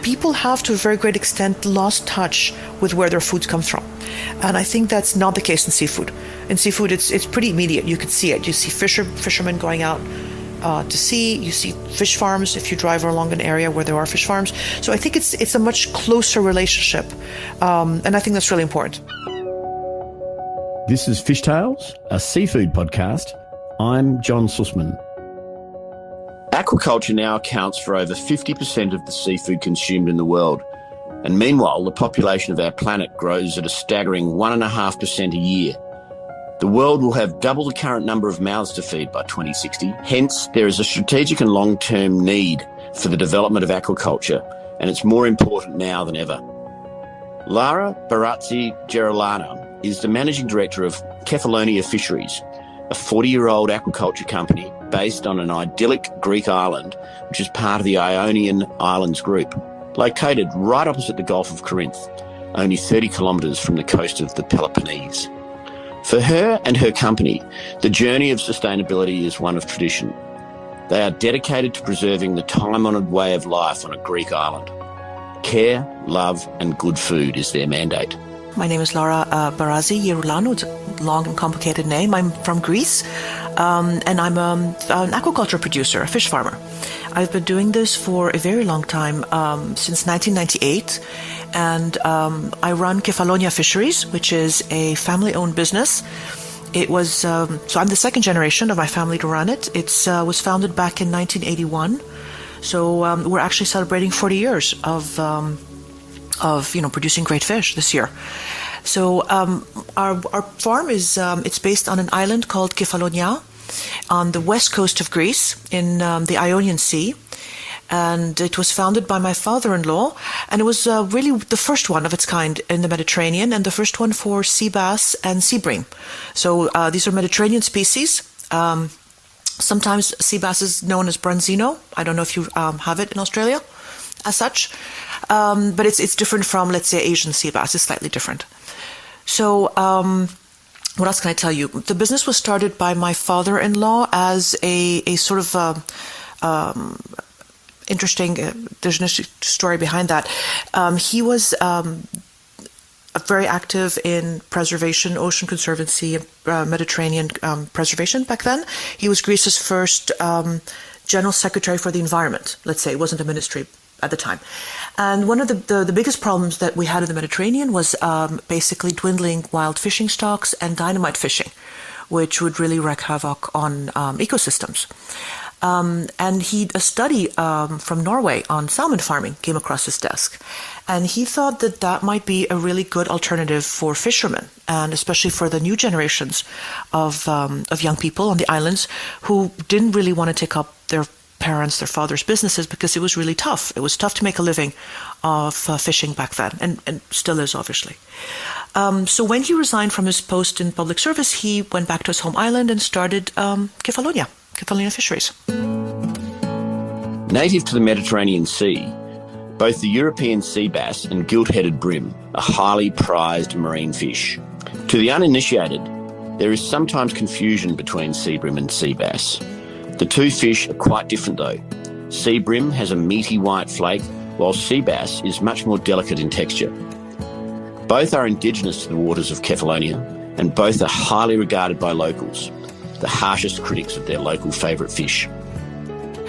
people have, to a very great extent, lost touch with where their food comes from. And I think that's not the case in seafood. In seafood, it's pretty immediate. You can see it. You see fishermen going out to sea. You see fish farms if you drive along an area where there are fish farms. So I think it's a much closer relationship. And I think that's really important. This is Fish Tales, a seafood podcast. I'm John Susman. Aquaculture now accounts for over 50% of the seafood consumed in the world. And meanwhile, the population of our planet grows at a staggering 1.5% a year. The world will have double the current number of mouths to feed by 2060. Hence, there is a strategic and long-term need for the development of aquaculture, and it's more important now than ever. Lara Barazi Geroulana is the managing director of Kefalonia Fisheries, a 40-year-old aquaculture company based on an idyllic Greek island, which is part of the Ionian Islands group, located right opposite the Gulf of Corinth, only 30 kilometres from the coast of the Peloponnese. For her and her company, the journey of sustainability is one of tradition. They are dedicated to preserving the time-honoured way of life on a Greek island. Care, love and good food is their mandate. My name is Lara Barazi Geroulana. It's a long and complicated name. I'm from Greece, and I'm an aquaculture producer, a fish farmer. I've been doing this for a very long time, since 1998, and I run Kefalonia Fisheries, which is a family-owned business. It was so I'm the second generation of my family to run it. It was founded back in 1981, so we're actually celebrating 40 years of producing great fish this year. So our farm is it's based on an island called Kefalonia on the west coast of Greece in the Ionian Sea, and it was founded by my father-in-law, and it was really the first one of its kind in the Mediterranean and the first one for sea bass and sea bream. So these are Mediterranean species. Sometimes sea bass is known as branzino. I don't know if you have it in Australia as such. But it's different from, let's say, Asian sea bass. It's slightly different. So what else can I tell you? The business was started by my father-in-law as a sort of interesting, there's an story behind that. He was very active in preservation, ocean conservancy, Mediterranean preservation back then. He was Greece's first general secretary for the environment, let's say. It wasn't a ministry at the time. And one of the biggest problems that we had in the Mediterranean was basically dwindling wild fishing stocks and dynamite fishing, which would really wreak havoc on ecosystems. And a study from Norway on salmon farming came across his desk. And he thought that might be a really good alternative for fishermen, and especially for the new generations of young people on the islands who didn't really want to take up their father's businesses because it was really tough. It was tough to make a living of fishing back then, and still is, obviously. So when he resigned from his post in public service, he went back to his home island and started Kefalonia Fisheries. Native to the Mediterranean Sea, both the European sea bass and gilt-headed bream are highly prized marine fish. To the uninitiated, there is sometimes confusion between sea bream and sea bass. The two fish are quite different though. Sea bream has a meaty white flake, while sea bass is much more delicate in texture. Both are indigenous to the waters of Kefalonia, and both are highly regarded by locals, the harshest critics of their local favourite fish.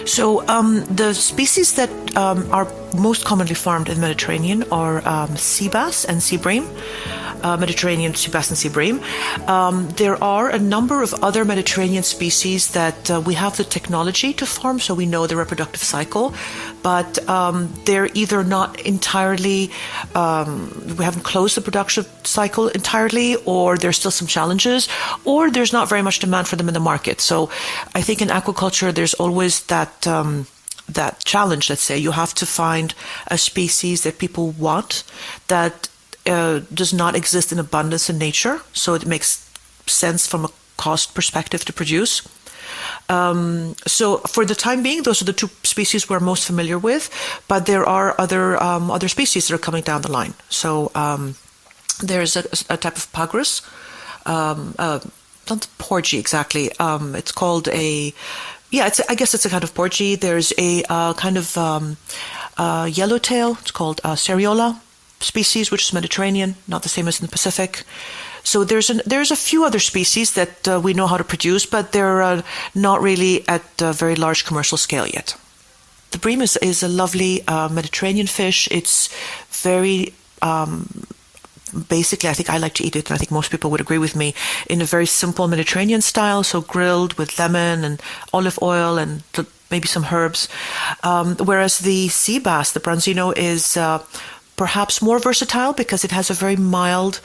So the species that are most commonly farmed in the Mediterranean are sea bass and sea bream. Mediterranean sea bass and sea bream. There are a number of other Mediterranean species that we have the technology to farm, so we know the reproductive cycle, but they're either not entirely, we haven't closed the production cycle entirely, or there's still some challenges, or there's not very much demand for them in the market. So I think in aquaculture, there's always that challenge, let's say. You have to find a species that people want, that does not exist in abundance in nature, so it makes sense from a cost perspective to produce. So for the time being, those are the two species we're most familiar with, but there are other species that are coming down the line. So there's a type of pagros, not porgy exactly. It's called I guess it's a kind of porgy. There's a kind of yellowtail. It's called Seriola species, which is Mediterranean, not the same as in the Pacific. So there's a few other species that we know how to produce, but they're not really at a very large commercial scale yet. The bream is a lovely Mediterranean fish. It's very basically, I think I like to eat it, and I think most people would agree with me, in a very simple Mediterranean style, so grilled with lemon and olive oil and maybe some herbs. Whereas the sea bass, the branzino, is perhaps more versatile because it has a very mild,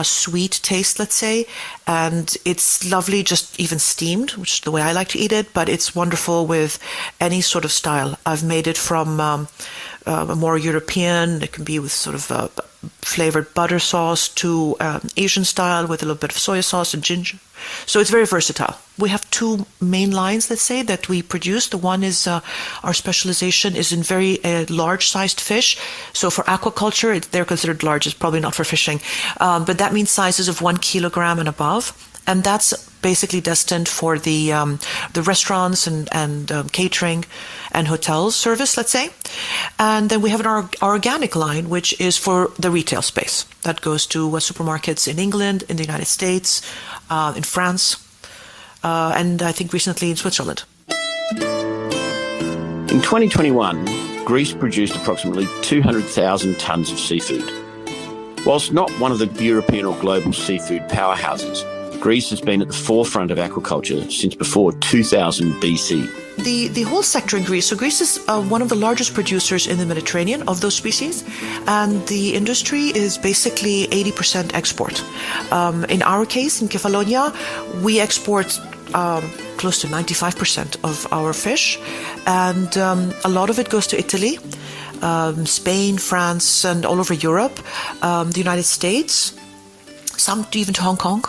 sweet taste, let's say, and it's lovely just even steamed, which is the way I like to eat it, but it's wonderful with any sort of style. I've made it from a more European, it can be with sort of flavored butter sauce, to Asian style with a little bit of soy sauce and ginger. So it's very versatile. We have two main lines, let's say, that we produce. The one is our specialization is in very large-sized fish. So for aquaculture, they're considered large. It's probably not for fishing. But that means sizes of 1 kilogram and above. And that's basically destined for the restaurants and catering and hotels service, let's say. And then we have an organic line, which is for the retail space. That goes to supermarkets in England, in the United States, in France, and I think recently in Switzerland. In 2021, Greece produced approximately 200,000 tonnes of seafood. Whilst not one of the European or global seafood powerhouses, Greece has been at the forefront of aquaculture since before 2000 BC. The whole sector in Greece, so Greece is one of the largest producers in the Mediterranean of those species, and the industry is basically 80% export. In our case, in Kefalonia, we export close to 95% of our fish, and a lot of it goes to Italy, Spain, France, and all over Europe, the United States, some even to Hong Kong.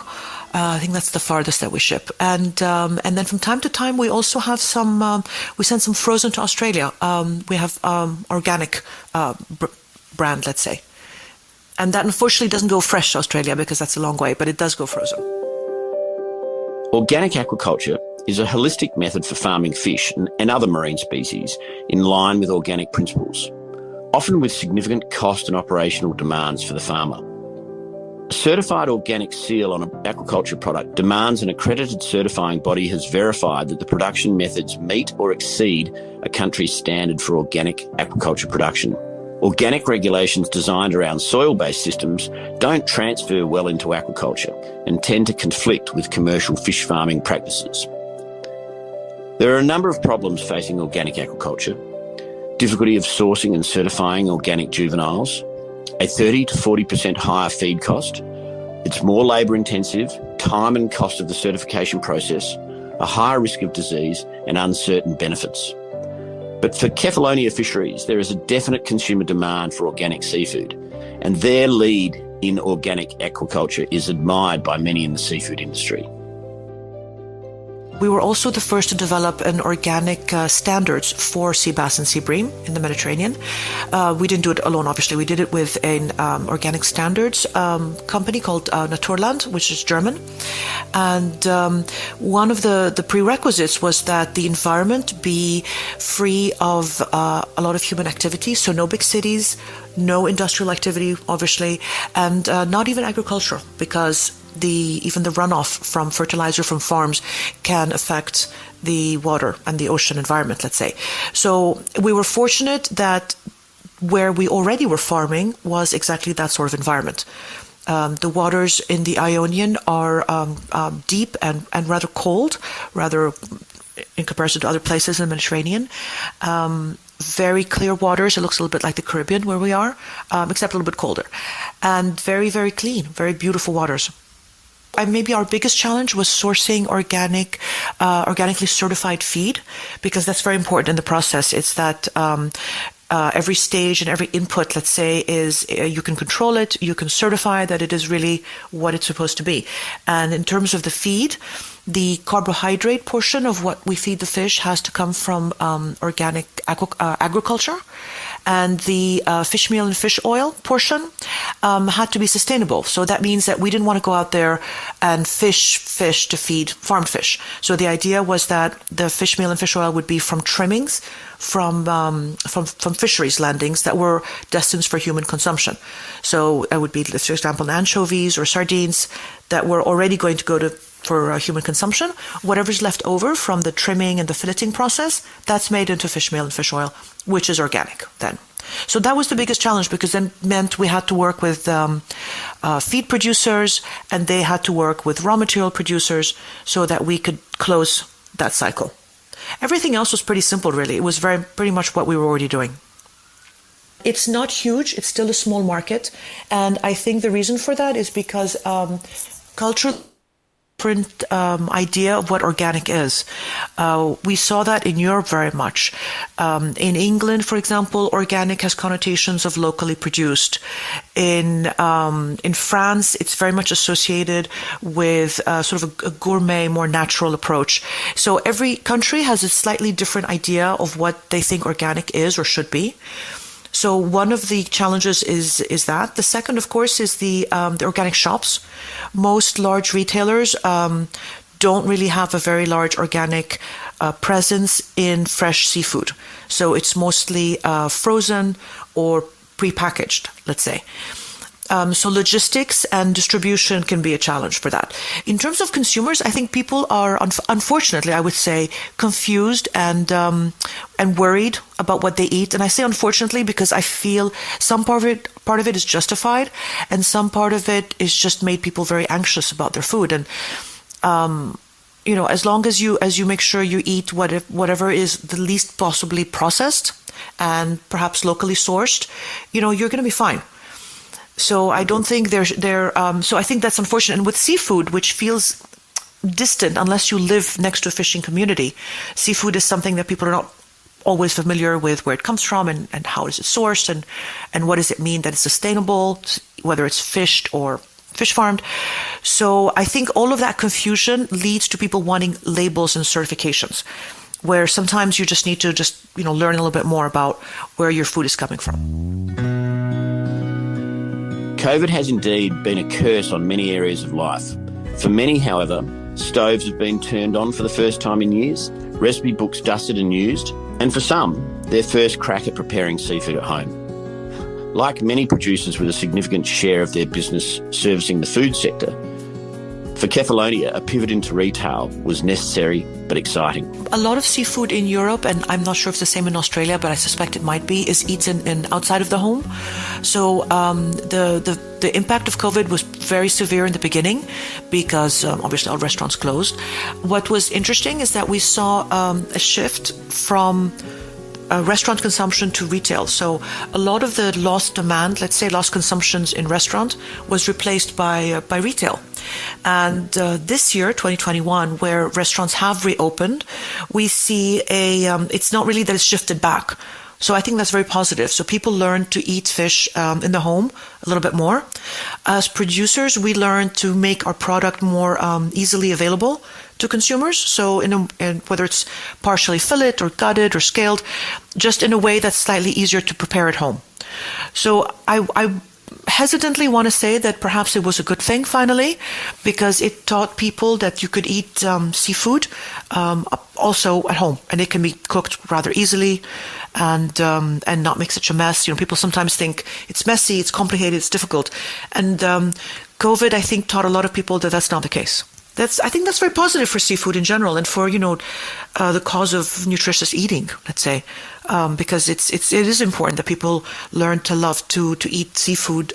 I think that's the farthest that we ship, and then from time to time we also have some. We send some frozen to Australia. We have organic brand, let's say, and that unfortunately doesn't go fresh to Australia because that's a long way, but it does go frozen. Organic aquaculture is a holistic method for farming fish and other marine species in line with organic principles, often with significant cost and operational demands for the farmer. A certified organic seal on an aquaculture product demands an accredited certifying body has verified that the production methods meet or exceed a country's standard for organic aquaculture production. Organic regulations designed around soil-based systems don't transfer well into aquaculture and tend to conflict with commercial fish farming practices. There are a number of problems facing organic aquaculture: difficulty of sourcing and certifying organic juveniles, a 30 to 40% higher feed cost. It's more labour intensive, time and cost of the certification process, a higher risk of disease and uncertain benefits. But for Kefalonia Fisheries, there is a definite consumer demand for organic seafood, and their lead in organic aquaculture is admired by many in the seafood industry. We were also the first to develop an organic standards for sea bass and sea bream in the Mediterranean. We didn't do it alone, obviously. We did it with an organic standards company called Naturland, which is German. And one of the prerequisites was that the environment be free of a lot of human activity, so no big cities, no industrial activity, obviously, and not even agriculture, because even the runoff from fertilizer from farms can affect the water and the ocean environment, let's say. So we were fortunate that where we already were farming was exactly that sort of environment. The waters in the Ionian are deep and rather cold, rather in comparison to other places in the Mediterranean. Very clear waters. It looks a little bit like the Caribbean where we are, except a little bit colder. And very, very clean, very beautiful waters. And maybe our biggest challenge was sourcing organically certified feed, because that's very important in the process. It's that every stage and every input, let's say, is you can control it, you can certify that it is really what it's supposed to be. And in terms of the feed, the carbohydrate portion of what we feed the fish has to come from organic agriculture, and the fish meal and fish oil portion had to be sustainable. So that means that we didn't want to go out there and fish to feed farmed fish. So the idea was that the fish meal and fish oil would be from trimmings from fisheries landings that were destined for human consumption. So it would be, for example, anchovies or sardines that were already going to go for human consumption. Whatever's left over from the trimming and the filleting process, that's made into fish meal and fish oil, which is organic then. So that was the biggest challenge, because then meant we had to work with feed producers, and they had to work with raw material producers so that we could close that cycle. Everything else was pretty simple, really. It was pretty much what we were already doing. It's not huge. It's still a small market. And I think the reason for that is because cultural different idea of what organic is. We saw that in Europe very much. In England, for example, organic has connotations of locally produced. In France, it's very much associated with sort of a gourmet, more natural approach. So every country has a slightly different idea of what they think organic is or should be. So one of the challenges is that. The second, of course, is the organic shops. Most large retailers don't really have a very large organic presence in fresh seafood. So it's mostly frozen or prepackaged, let's say. So logistics and distribution can be a challenge for that. In terms of consumers, I think people are, unfortunately, I would say, confused and worried about what they eat. And I say unfortunately because I feel some part of it is justified, and some part of it is just made people very anxious about their food. And as long as you make sure you eat whatever is the least possibly processed and perhaps locally sourced, you're going to be fine. So I don't think so I think that's unfortunate. And with seafood, which feels distant unless you live next to a fishing community, seafood is something that people are not always familiar with, where it comes from and how is it sourced and what does it mean that it's sustainable, whether it's fished or fish farmed. So I think all of that confusion leads to people wanting labels and certifications, where sometimes you just need to learn a little bit more about where your food is coming from. COVID has indeed been a curse on many areas of life. For many, however, stoves have been turned on for the first time in years, recipe books dusted and used, and for some, their first crack at preparing seafood at home. Like many producers with a significant share of their business servicing the food sector, for Kefalonia, a pivot into retail was necessary but exciting. A lot of seafood in Europe, and I'm not sure if it's the same in Australia, but I suspect it might be, is eaten outside of the home. So the impact of COVID was very severe in the beginning because obviously all restaurants closed. What was interesting is that we saw a shift from restaurant consumption to retail. So a lot of the lost demand, let's say lost consumptions in restaurant, was replaced by retail. And this year, 2021, where restaurants have reopened, we see it's not really that it's shifted back. So I think that's very positive. So people learn to eat fish in the home a little bit more. As producers, we learn to make our product more easily available to consumers. So whether it's partially fillet or gutted or scaled, just in a way that's slightly easier to prepare at home. So I hesitantly want to say that perhaps it was a good thing finally, because it taught people that you could eat seafood also at home, and it can be cooked rather easily and not make such a mess. People sometimes think it's messy, it's complicated, it's difficult, and COVID, I think, taught a lot of people that that's not the case. I think that's very positive for seafood in general, and for the cause of nutritious eating, let's say, because it is important that people learn to love to eat seafood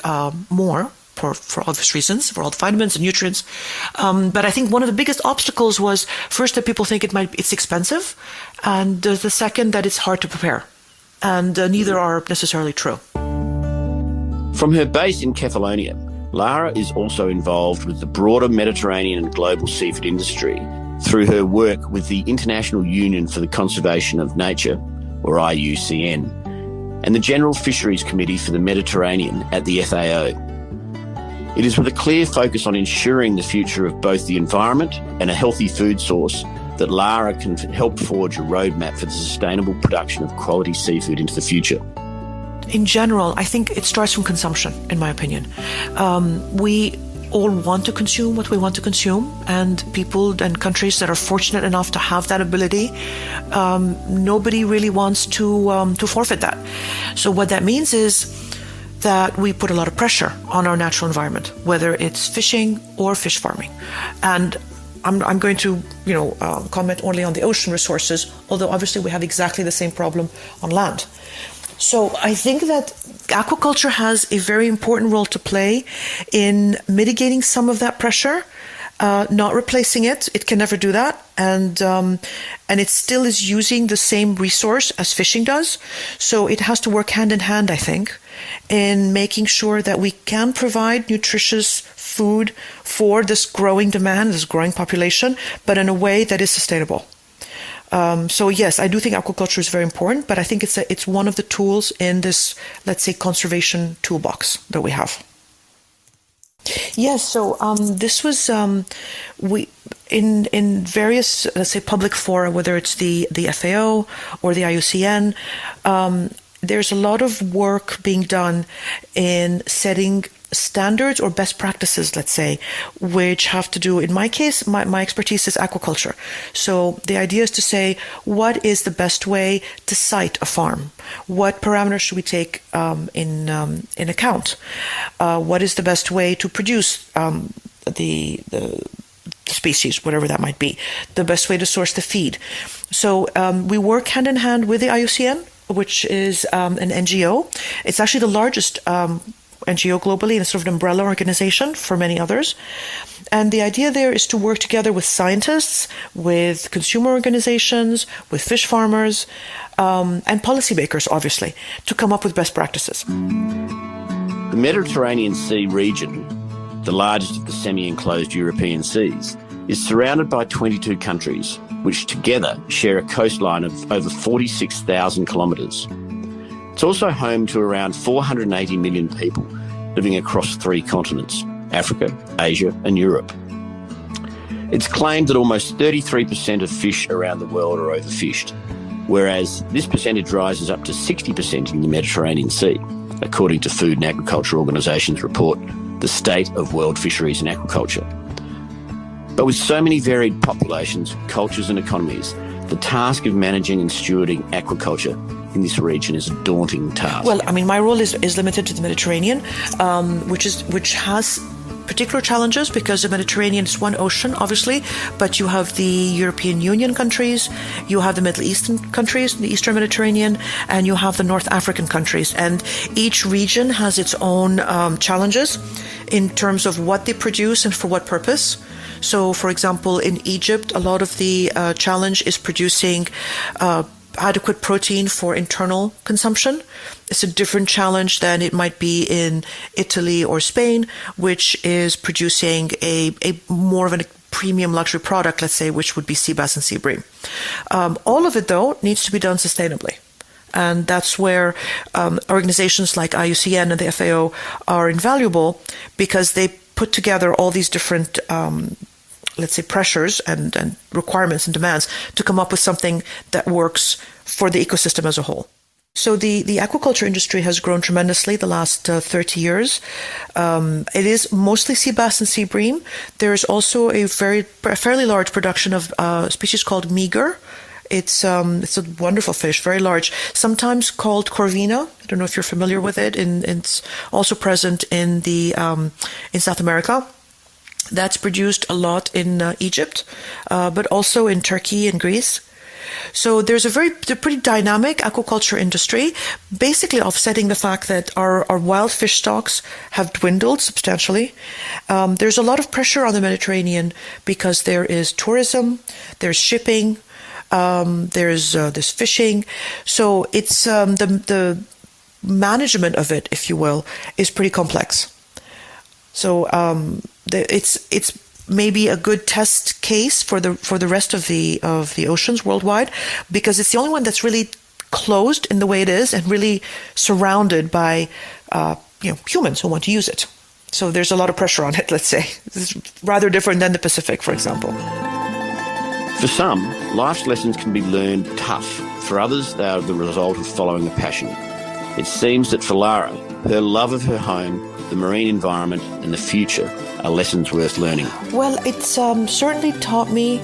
more for obvious reasons, for all the vitamins and nutrients. But I think one of the biggest obstacles was first that people think it's expensive, and the second that it's hard to prepare, and neither are necessarily true. From her base in Kefalonia, Lara is also involved with the broader Mediterranean and global seafood industry through her work with the International Union for the Conservation of Nature, or IUCN, and the General Fisheries Committee for the Mediterranean at the FAO. It is with a clear focus on ensuring the future of both the environment and a healthy food source that Lara can help forge a roadmap for the sustainable production of quality seafood into the future. in general, I think it starts from consumption, in my opinion. We all want to consume what we want to consume, and people and countries that are fortunate enough to have that ability, nobody really wants to forfeit that. So what that means is that we put a lot of pressure on our natural environment, whether it's fishing or fish farming. And I'm going to, comment only on the ocean resources, although obviously we have exactly the same problem on land. So I think that aquaculture has a very important role to play in mitigating some of that pressure, not replacing it. It can never do that. And it still is using the same resource as fishing does. So it has to work hand in hand, I think, in making sure that we can provide nutritious food for this growing demand, this growing population, but in a way that is sustainable. So yes, I do think aquaculture is very important, but I think it's one of the tools in this, let's say, conservation toolbox that we have. Yes, so this was we in various, let's say, public fora, whether it's the FAO or the IUCN. There's a lot of work being done in setting standards or best practices, let's say, which have to do, in my case, my expertise is aquaculture. So the idea is to say, what is the best way to site a farm? What parameters should we take in account? What is the best way to produce the species, whatever that might be? The best way to source the feed. So we work hand in hand with the IUCN, which is an NGO. It's actually the largest NGO globally, and it's sort of an umbrella organization for many others. And the idea there is to work together with scientists, with consumer organizations, with fish farmers, and policymakers, obviously, to come up with best practices. The Mediterranean Sea region, the largest of the semi-enclosed European seas, is surrounded by 22 countries, which together share a coastline of over 46,000 kilometres. It's also home to around 480 million people living across 3 continents, Africa, Asia and Europe. It's claimed that almost 33% of fish around the world are overfished, whereas this percentage rises up to 60% in the Mediterranean Sea, according to Food and Agriculture Organisation's report, The State of World Fisheries and Aquaculture. But with so many varied populations, cultures and economies, the task of managing and stewarding aquaculture in this region is a daunting task. Well, I mean, my role is limited to the Mediterranean, which has particular challenges because the Mediterranean is one ocean, obviously, but you have the European Union countries, you have the Middle Eastern countries, the Eastern Mediterranean, and you have the North African countries. And each region has its own challenges in terms of what they produce and for what purpose. So, for example, in Egypt, a lot of the challenge is producing adequate protein for internal consumption. It's a different challenge than it might be in Italy or Spain, which is producing a more of a premium luxury product, let's say, which would be sea bass and sea bream. All of it, though, needs to be done sustainably. And that's where organizations like IUCN and the FAO are invaluable, because they put together all these different let's say, pressures and requirements and demands to come up with something that works for the ecosystem as a whole. So the aquaculture industry has grown tremendously the last 30 years. It is mostly sea bass and sea bream. There is also a fairly large production of a species called meager. It's a wonderful fish, very large, sometimes called corvina. I don't know if you're familiar with it. It's also present in in South America. That's produced a lot in Egypt, but also in Turkey and Greece. So there's a pretty dynamic aquaculture industry, basically offsetting the fact that our wild fish stocks have dwindled substantially. There's a lot of pressure on the Mediterranean because there is tourism, there's shipping, there's fishing. So it's the management of it, if you will, is pretty complex. So it's maybe a good test case for the rest of the oceans worldwide, because it's the only one that's really closed in the way it is and really surrounded by humans who want to use it. So there's a lot of pressure on it, let's say. It's rather different than the Pacific, for example. For some, life's lessons can be learned tough. For others, they are the result of following a passion. It seems that for Lara, her love of her home, the marine environment and the future are lessons worth learning. Well, it's certainly taught me,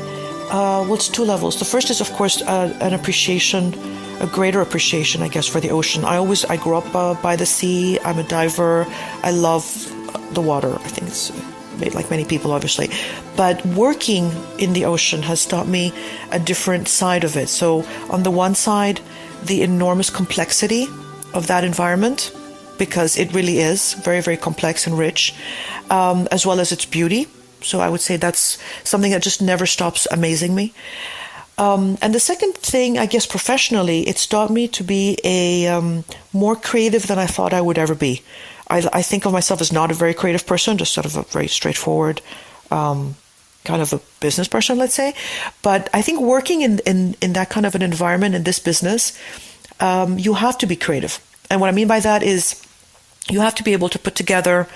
it's two levels. The first is, of course, an appreciation, a greater appreciation, I guess, for the ocean. I grew up by the sea. I'm a diver. I love the water. I think it's like many people, obviously. But working in the ocean has taught me a different side of it. So on the one side, the enormous complexity of that environment, because it really is very, very complex and rich, as well as its beauty. So I would say that's something that just never stops amazing me. And the second thing, I guess professionally, it's taught me to be a more creative than I thought I would ever be. I think of myself as not a very creative person, just sort of a very straightforward kind of a business person, let's say. But I think working in that kind of an environment in this business, you have to be creative. And what I mean by that is you have to be able to put together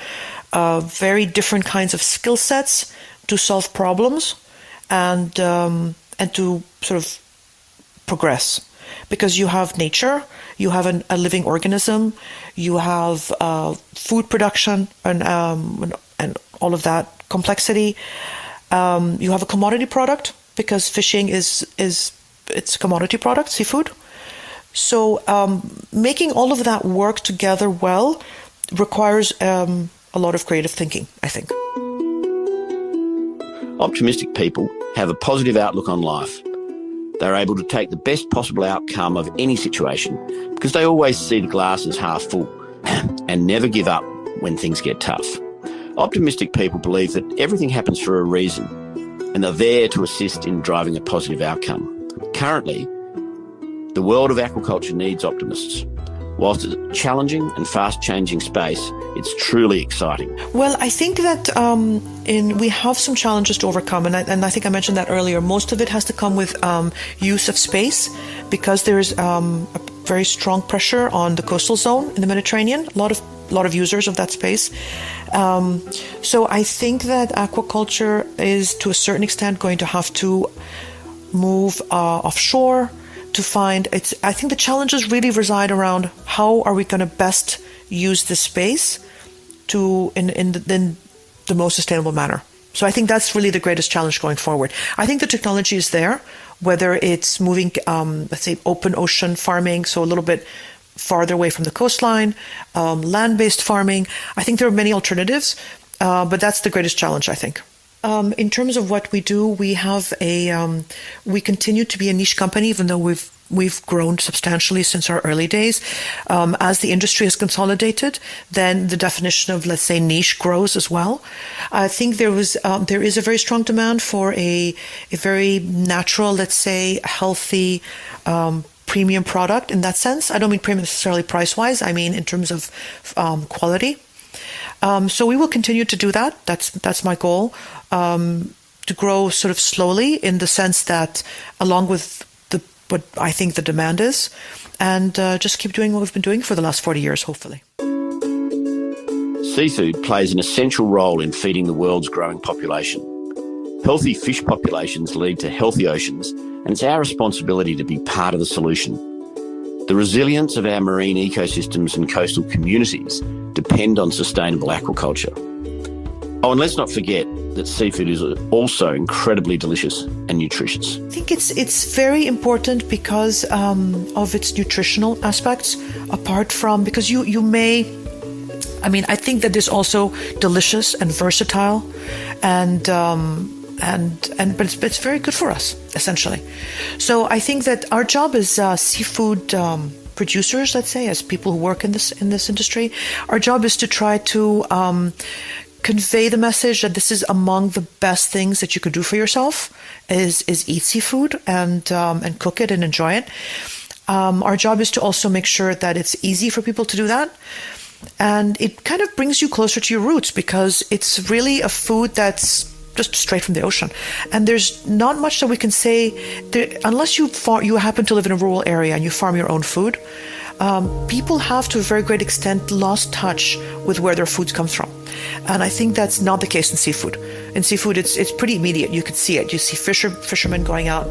very different kinds of skill sets to solve problems and to sort of progress. Because you have nature, you have a living organism, you have food production and all of that complexity. You have a commodity product, because fishing it's a commodity product, seafood. So making all of that work together well requires a lot of creative thinking, I think. Optimistic people have a positive outlook on life. They're able to take the best possible outcome of any situation because they always see the glass as half full and never give up when things get tough. Optimistic people believe that everything happens for a reason and they're there to assist in driving a positive outcome. Currently, the world of aquaculture needs optimists. Whilst it's a challenging and fast-changing space, it's truly exciting. Well, I think that we have some challenges to overcome, and I think I mentioned that earlier. Most of it has to come with use of space, because there's a very strong pressure on the coastal zone in the Mediterranean. A lot of users of that space. So I think that aquaculture is, to a certain extent, going to have to move offshore. I think the challenges really reside around how are we going to best use this space in the most sustainable manner. So I think that's really the greatest challenge going forward. I think the technology is there, whether it's moving, let's say, open ocean farming, so a little bit farther away from the coastline, land-based farming. I think there are many alternatives, but that's the greatest challenge, I think. In terms of what we do, we continue to be a niche company, even though we've grown substantially since our early days. As the industry has consolidated, then the definition of, let's say, niche grows as well. I think there is a very strong demand for a very natural, let's say, healthy, premium product in that sense. I don't mean premium necessarily price-wise. I mean in terms of quality. So we will continue to do that. That's my goal, to grow sort of slowly in the sense that along with what I think the demand is, and just keep doing what we've been doing for the last 40 years, hopefully. Seafood plays an essential role in feeding the world's growing population. Healthy fish populations lead to healthy oceans, and it's our responsibility to be part of the solution. The resilience of our marine ecosystems and coastal communities depend on sustainable aquaculture. Oh, and let's not forget that seafood is also incredibly delicious and nutritious. I think it's very important because of its nutritional aspects, apart from, because you may, I think that it's also delicious and versatile but it's very good for us, essentially. So I think that our job as seafood producers, let's say, as people who work in this industry, our job is to try to convey the message that this is among the best things that you could do for yourself is eat seafood and cook it and enjoy it. Our job is to also make sure that it's easy for people to do that. And it kind of brings you closer to your roots, because it's really a food that's just straight from the ocean. And there's not much that we can say there, unless you happen to live in a rural area and you farm your own food. People have, to a very great extent, lost touch with where their food comes from. And I think that's not the case in seafood. In seafood, it's pretty immediate. You can see it. You see fishermen going out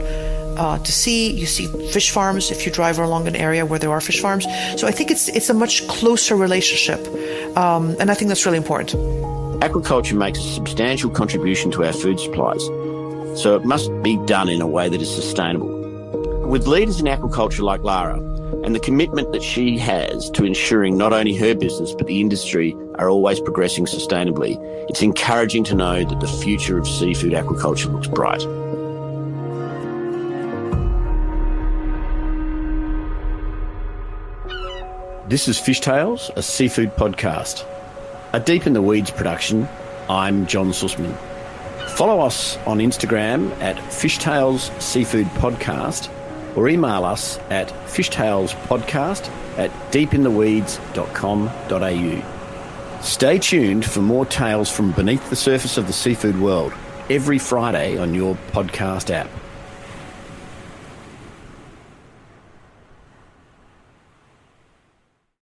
to see. You see fish farms if you drive along an area where there are fish farms. So I think it's a much closer relationship, and I think that's really important. Aquaculture makes a substantial contribution to our food supplies, so it must be done in a way that is sustainable. With leaders in aquaculture like Lara, and the commitment that she has to ensuring not only her business but the industry are always progressing sustainably, it's encouraging to know that the future of seafood aquaculture looks bright. This is Fish Tales, a seafood podcast. A Deep in the Weeds production. I'm John Susman. Follow us on Instagram at Fishtails Seafood Podcast, or email us at fishtalespodcast@deepintheweeds.com.au. Stay tuned for more tales from beneath the surface of the seafood world every Friday on your podcast app.